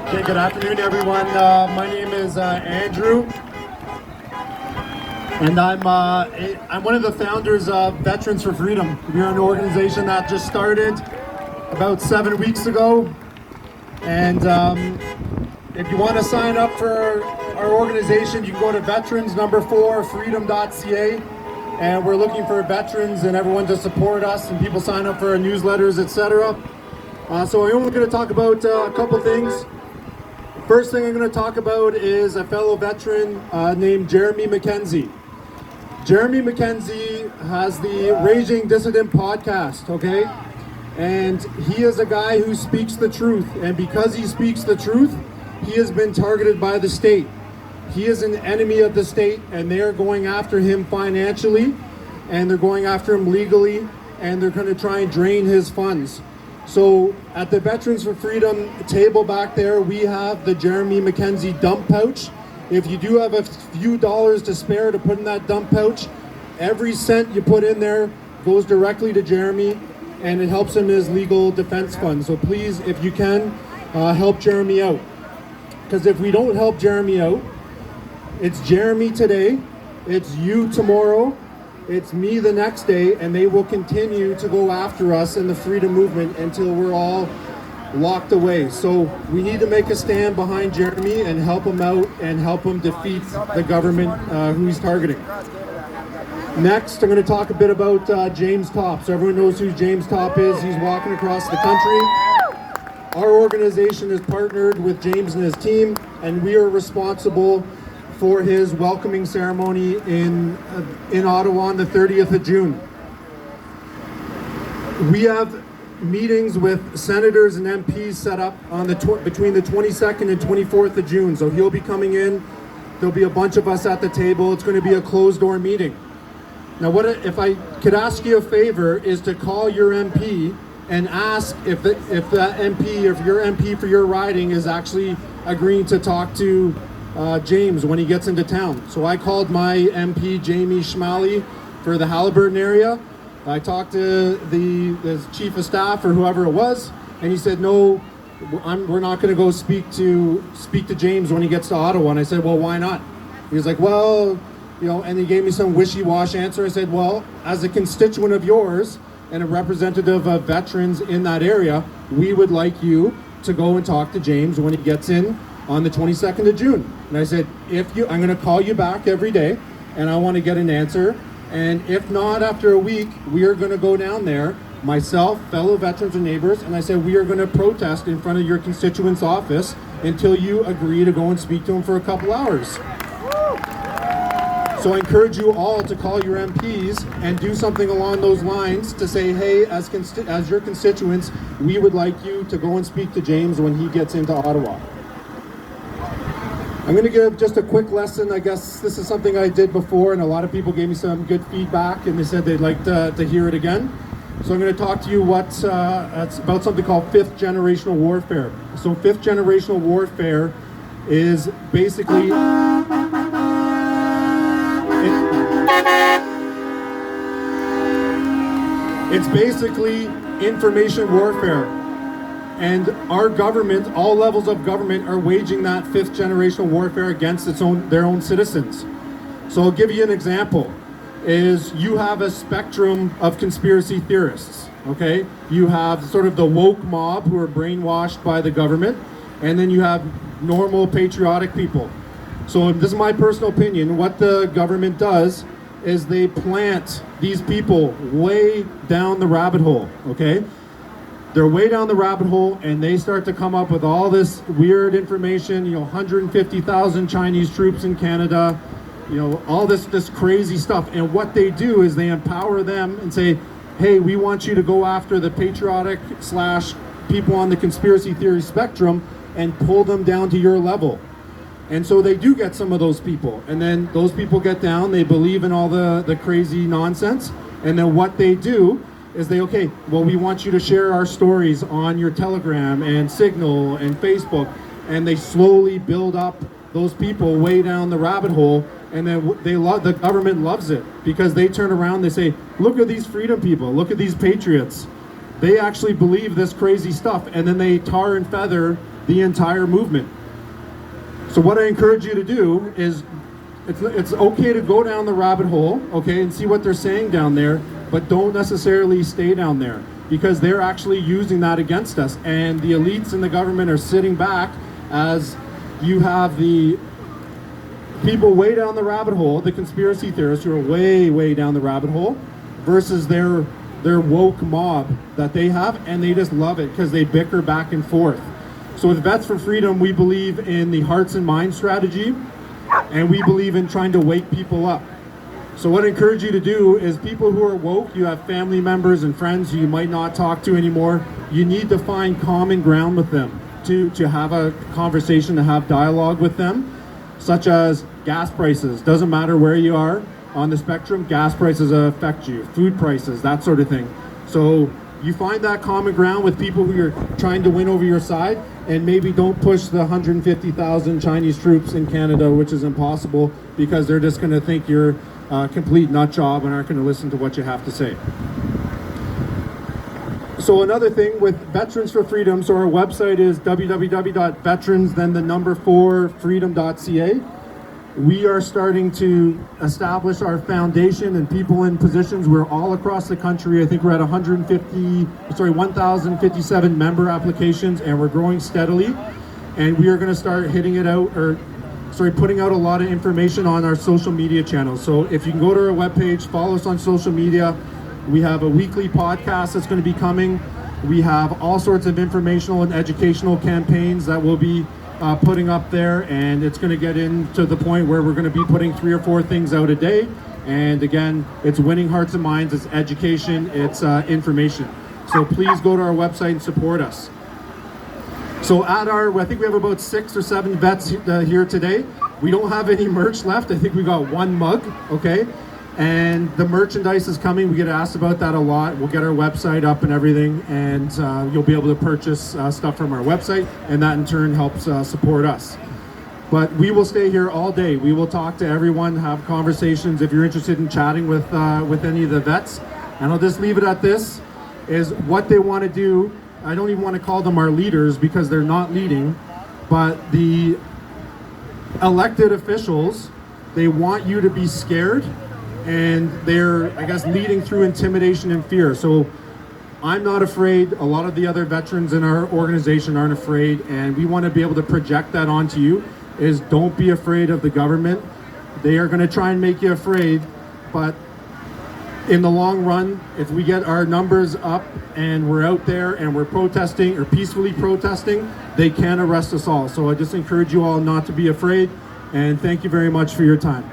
Okay, good afternoon, everyone. My name is Andrew, and I'm one of the founders of Veterans for Freedom. We're an organization that just started about 7 weeks ago, and if you want to sign up for our organization, you can go to veterans4freedom.ca, and we're looking for veterans and everyone to support us, and people sign up for our newsletters, etc. So I'm only going to talk about a couple things. First thing I'm going to talk about is a fellow veteran named Jeremy McKenzie. Jeremy McKenzie has the Raging Dissident podcast, okay? And he is a guy who speaks the truth. And because he speaks the truth, he has been targeted by the state. He is an enemy of the state, and they are going after him financially, and they're going after him legally, and they're going to try and drain his funds. So at the Veterans for Freedom table back there, we have the Jeremy McKenzie dump pouch. If you do have a few dollars to spare to put in that dump pouch, every cent you put in there goes directly to Jeremy, and it helps him in his legal defense fund. So please, if you can, help Jeremy out. Because if we don't help Jeremy out, it's Jeremy today, it's you tomorrow, it's me the next day, and they will continue to go after us in the freedom movement until we're all locked away. So we need to make a stand behind Jeremy and help him out and help him defeat the government who he's targeting. Next, I'm going to talk a bit about James Topp. So everyone knows who James Topp is. He's walking across the country. Our organization is partnered with James and his team, and we are responsible for his welcoming ceremony in Ottawa on the 30th of June. We have meetings with senators and MPs set up on between the 22nd and 24th of June. So he'll be coming in. There'll be a bunch of us at the table. It's going to be a closed door meeting. Now, if I could ask you a favor, is to call your MP and ask if that MP, if your MP for your riding is actually agreeing to talk to James when he gets into town. So I called my MP, Jamie Schmally, for the Haliburton area. I talked to the chief of staff or whoever it was, and he said, no, we're not going to go speak to James when he gets to Ottawa. And I said, well, why not? He was like, well, you know, and he gave me some wishy-washy answer. I said, well, as a constituent of yours and a representative of veterans in that area, we would like you to go and talk to James when he gets in on the 22nd of June. And I said, I'm going to call you back every day, and I want to get an answer. And if not, after a week, we are going to go down there, myself, fellow veterans and neighbors, and I said, we are going to protest in front of your constituent's office until you agree to go and speak to him for a couple hours. So I encourage you all to call your MPs and do something along those lines to say, hey, as your constituents, we would like you to go and speak to James when he gets into Ottawa. I'm going to give just a quick lesson. I guess this is something I did before, and a lot of people gave me some good feedback, and they said they'd like to hear it again. So I'm going to talk to you it's about something called fifth generational warfare. So fifth generational warfare is basically it's basically information warfare. And our government, all levels of government, are waging that fifth generational warfare against their own citizens. So I'll give you an example. Is you have a spectrum of conspiracy theorists, okay? You have sort of the woke mob who are brainwashed by the government, and then you have normal patriotic people. So this is my personal opinion. What the government does is they plant these people way down the rabbit hole, okay? They're way down the rabbit hole, and they start to come up with all this weird information, 150,000 Chinese troops in Canada, all this crazy stuff. And what they do is they empower them and say, hey, we want you to go after the patriotic / people on the conspiracy theory spectrum and pull them down to your level. And so they do get some of those people. And then those people get down, they believe in all the crazy nonsense. And then what they do is we want you to share our stories on your Telegram and Signal and Facebook. And they slowly build up those people way down the rabbit hole. And then the government loves it, because they turn around, they say, look at these freedom people, look at these patriots. They actually believe this crazy stuff. And then they tar and feather the entire movement. So what I encourage you to do is, it's okay to go down the rabbit hole, okay, and see what they're saying down there, but don't necessarily stay down there, because they're actually using that against us. And the elites in the government are sitting back as you have the people way down the rabbit hole, the conspiracy theorists who are way, way down the rabbit hole, versus their woke mob that they have, and they just love it because they bicker back and forth. So with Vets for Freedom, we believe in the hearts and minds strategy, and we believe in trying to wake people up. So what I encourage you to do is, people who are woke, you have family members and friends who you might not talk to anymore, you need to find common ground with them, to have a conversation, to have dialogue with them, such as gas prices. Doesn't matter where you are on the spectrum, gas prices affect you, food prices, that sort of thing. So you find that common ground with people who you're trying to win over your side, and maybe don't push the 150,000 Chinese troops in Canada, which is impossible, because they're just going to think you're a complete nut job and aren't going to listen to what you have to say. So another thing with Veterans for Freedom, so our website is www.veterans4freedom.ca. We are starting to establish our foundation and people in positions. We're all across the country. I think we're at 1,057 member applications, and we're growing steadily. And we are going to start hitting it out, putting out a lot of information on our social media channels. So if you can go to our webpage, follow us on social media. We have a weekly podcast that's going to be coming. We have all sorts of informational and educational campaigns that we'll be putting up there, and it's going to get into the point where we're going to be putting 3 or 4 things out a day. And again, it's winning hearts and minds, it's education, it's information. So please go to our website and support us. So I think we have about 6 or 7 vets here today. We don't have any merch left. I think we got 1 mug, okay? And the merchandise is coming. We get asked about that a lot. We'll get our website up and everything, and you'll be able to purchase stuff from our website, and that in turn helps support us. But we will stay here all day. We will talk to everyone, have conversations if you're interested in chatting with any of the vets. And I'll just leave it at this, is what they want to do. I don't even want to call them our leaders, because they're not leading, but the elected officials, they want you to be scared. And they're, I guess, leading through intimidation and fear. So I'm not afraid. A lot of the other veterans in our organization aren't afraid, and we want to be able to project that onto you, is don't be afraid of the government. They are going to try and make you afraid, but in the long run, if we get our numbers up and we're out there and we're protesting, or peacefully protesting, they can arrest us all. So I just encourage you all not to be afraid, and thank you very much for your time.